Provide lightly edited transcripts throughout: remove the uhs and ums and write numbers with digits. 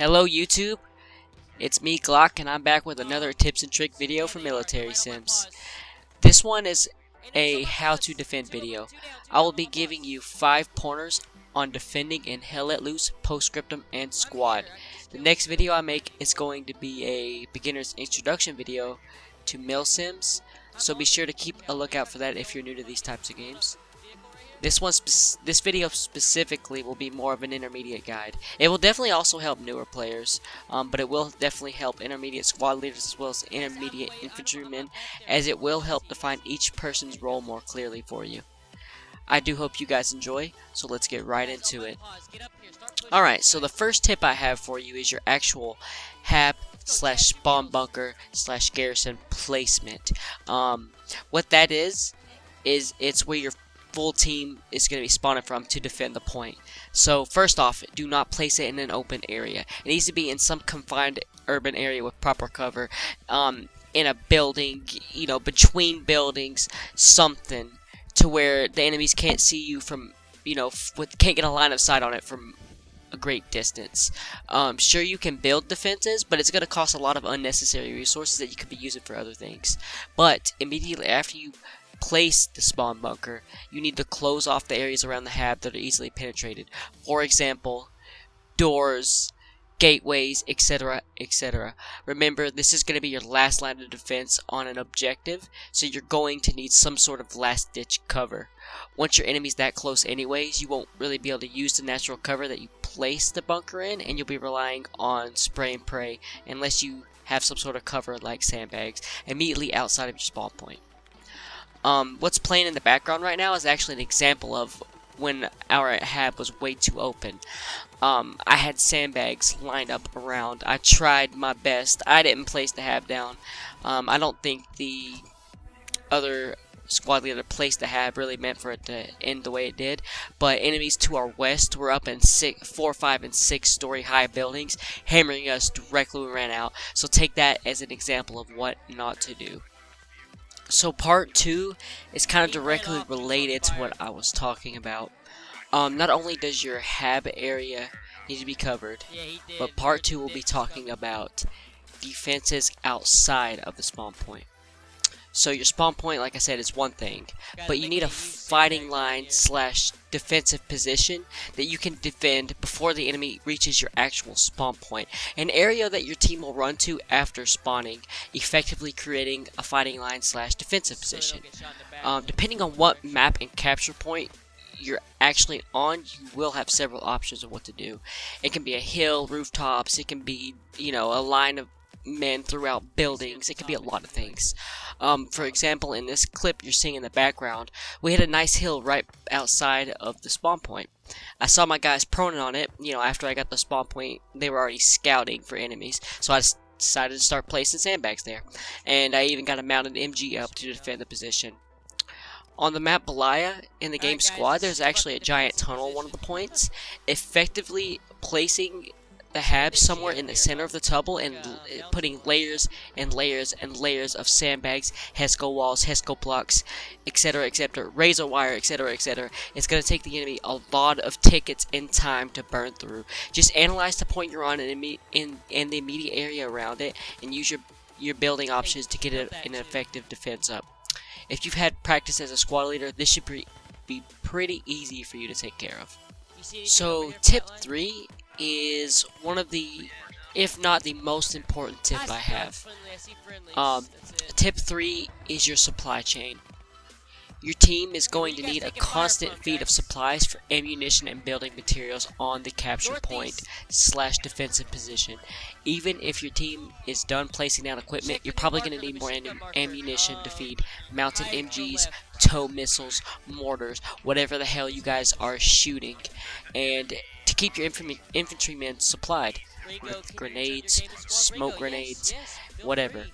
Hello YouTube, it's me Glock and I'm back with another tips and trick video for military sims. This one is a how to defend video. I will be giving you 5 pointers on defending in Hell Let Loose, Postscriptum, and Squad. The next video I make is going to be a beginner's introduction video to mil sims, so be sure to keep a lookout for that if you're new to these types of games. This video specifically will be more of an intermediate guide. It will definitely also help newer players, but it will definitely help intermediate squad leaders as well as intermediate infantrymen, as it will help define each person's role more clearly for you. I do hope you guys enjoy, so let's get right into it. Alright, so the first tip I have for you is your actual hab/spawn bunker/garrison placement. What that is it's where your full team is going to be spawning from to defend the point. So first off, do not place it in an open area. It needs to be in some confined urban area with proper cover, in a building, you know, between buildings, something to where the enemies can't see you from, you know, can't get a line of sight on it from a great distance. Sure, you can build defenses, but it's going to cost a lot of unnecessary resources that you could be using for other things. But immediately after you place the spawn bunker, you need to close off the areas around the hab that are easily penetrated. For example, doors, gateways, etc., etc. Remember, this is going to be your last line of defense on an objective, so you're going to need some sort of last ditch cover. Once your enemy's that close anyways, you won't really be able to use the natural cover that you place the bunker in, and you'll be relying on spray and pray unless you have some sort of cover like sandbags immediately outside of your spawn point. What's playing in the background right now is actually an example of when our hab was way too open. I had sandbags lined up around. I tried my best. I didn't place the hab down. I don't think the other squad leader placed the hab really meant for it to end the way it did. But enemies to our west were up in 4, 5, and 6 story high buildings, hammering us directly when we ran out. So take that as an example of what not to do. So part 2 is kind of directly related to what I was talking about. Not only does your hab area need to be covered, but part 2 will be talking about defenses outside of the spawn point. So your spawn point, like I said, is one thing, but you need a fighting line / defensive position that you can defend before the enemy reaches your actual spawn point. An area that your team will run to after spawning, effectively creating a fighting line / defensive position. Depending on what map and capture point you're actually on, you will have several options of what to do. It can be a hill, rooftops, it can be, you know, a line of men throughout buildings. It could be a lot of things. For example, in this clip you're seeing in the background, we had a nice hill right outside of the spawn point. I saw my guys proning on it. You know, after I got the spawn point, they were already scouting for enemies, so I decided to start placing sandbags there, and I even got a mounted MG up to defend the position. On the map Belaya in the game Squad, there's actually a giant tunnel at one of the points. Effectively placing the hab somewhere in the center of the tunnel and putting layers and layers and layers of sandbags, Hesco walls, Hesco blocks, etc., etc., razor wire, etc., etc. It's going to take the enemy a lot of tickets and time to burn through. Just analyze the point you're on in the immediate area around it, and use your building options to get an effective defense up. If you've had practice as a squad leader, this should be pretty easy for you to take care of. So tip 3 is one of the, if not the most important tip I have. Tip 3 is your supply chain. Your team is going to need a constant feed of supplies for ammunition and building materials on the capture point / defensive position. Even if your team is done placing down equipment, you're probably going to need more ammunition to feed mounted MGs, tow missiles, mortars, whatever the hell you guys are shooting, and to keep your infantrymen supplied with grenades, smoke grenades, whatever.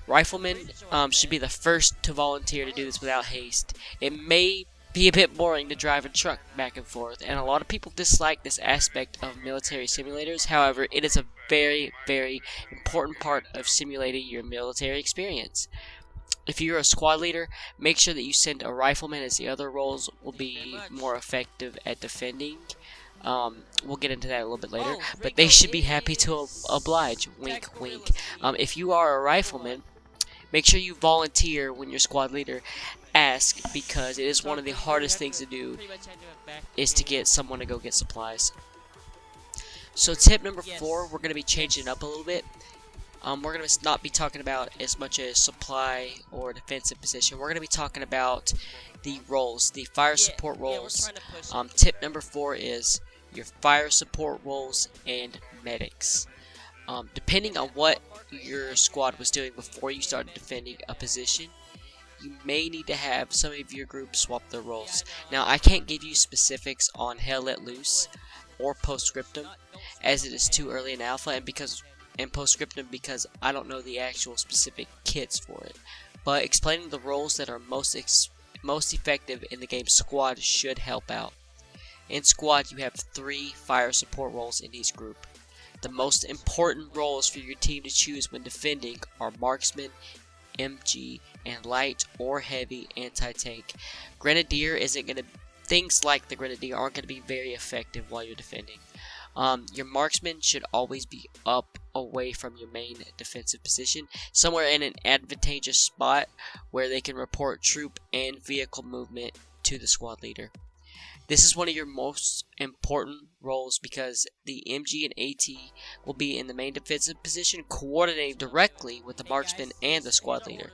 Riflemen should be the first to volunteer to do this without haste. It may be a bit boring to drive a truck back and forth, and a lot of people dislike this aspect of military simulators. However, it is a very, very important part of simulating your military experience. If you're a squad leader, make sure that you send a rifleman, as the other roles will be more effective at defending We'll get into that a little bit later, but they should be happy to oblige. Wink, wink. If you are a rifleman, make sure you volunteer when your squad leader asks, because it is one of the hardest things to do, is to get someone to go get supplies. So tip number 4, we're going to be changing up a little bit. We're going to not be talking about as much as supply or defensive position. We're going to be talking about the roles, the fire support roles. Tip number 4 is your fire support roles and medics. Depending on what your squad was doing before you started defending a position, you may need to have some of your group swap their roles. Now, I can't give you specifics on Hell Let Loose or Postscriptum, as it is too early in alpha, and Postscriptum, because I don't know the actual specific kits for it. But explaining the roles that are most effective in the game squad should help out. In squad, you have 3 fire support roles in each group. The most important roles for your team to choose when defending are marksman, MG, and light or heavy anti-tank. Grenadier isn't going to... Things like the Grenadier aren't going to be very effective while you're defending. Your marksman should always be up away from your main defensive position, somewhere in an advantageous spot where they can report troop and vehicle movement to the squad leader. This is one of your most important roles because the MG and AT will be in the main defensive position, coordinating directly with the marksman and the squad leader.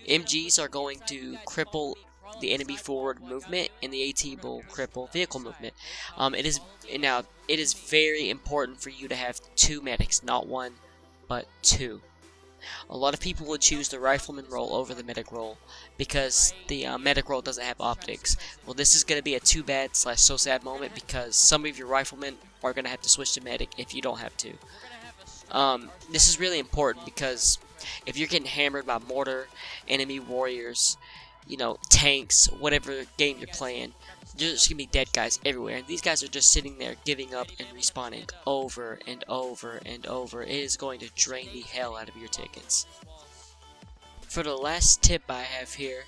MGs are going to cripple the enemy forward movement, and the AT will cripple vehicle movement. It is very important for you to have 2 medics, not 1, but 2. A lot of people would choose the rifleman role over the medic role because the medic role doesn't have optics. Well, this is going to be a too bad / so sad moment, because some of your riflemen are going to have to switch to medic if you don't have to. This is really important because if you're getting hammered by mortar, enemy warriors, tanks, whatever game you're playing, there's gonna be dead guys everywhere, and these guys are just sitting there giving up and respawning over and over and over. It is going to drain the hell out of your tickets. For the last tip I have here,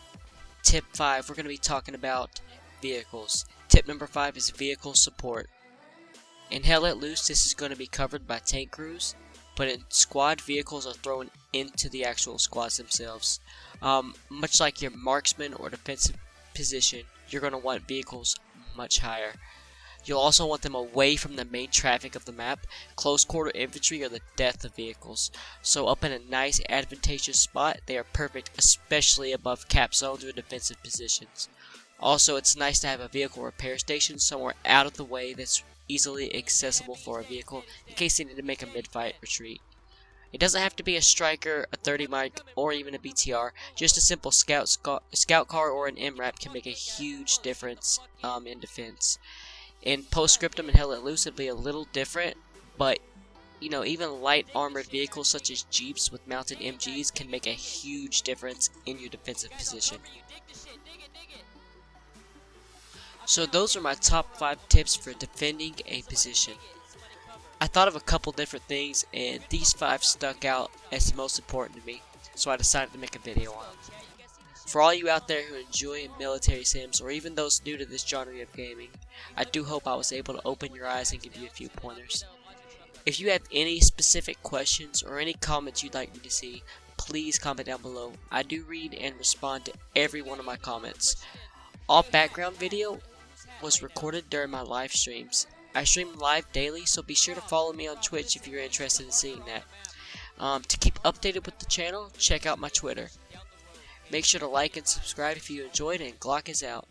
tip 5, we're going to be talking about vehicles. Tip number 5 is vehicle support. In Hell Let Loose, this is going to be covered by tank crews, but in squad, vehicles are thrown into the actual squads themselves. Much like your marksman or defensive position, you're going to want vehicles much higher. You'll also want them away from the main traffic of the map. Close quarter infantry are the death of vehicles, so up in a nice advantageous spot, they are perfect, especially above cap zones or defensive positions. Also, it's nice to have a vehicle repair station somewhere out of the way that's easily accessible for a vehicle in case they need to make a mid-fight retreat. It doesn't have to be a striker, a 30 mic, or even a BTR. Just a simple scout car or an MRAP can make a huge difference in defense. In Postscriptum and Hell Let Loose, it'll be a little different, but even light armored vehicles such as Jeeps with mounted MGs can make a huge difference in your defensive position. So those are my top 5 tips for defending a position. I thought of a couple different things, and these 5 stuck out as the most important to me, so I decided to make a video on them. For all you out there who enjoy military sims, or even those new to this genre of gaming, I do hope I was able to open your eyes and give you a few pointers. If you have any specific questions or any comments you'd like me to see, please comment down below. I do read and respond to every one of my comments. All background video was recorded during my live streams. I stream live daily, so be sure to follow me on Twitch if you're interested in seeing that. To keep updated with the channel, check out my Twitter. Make sure to like and subscribe if you enjoyed, and Glock is out.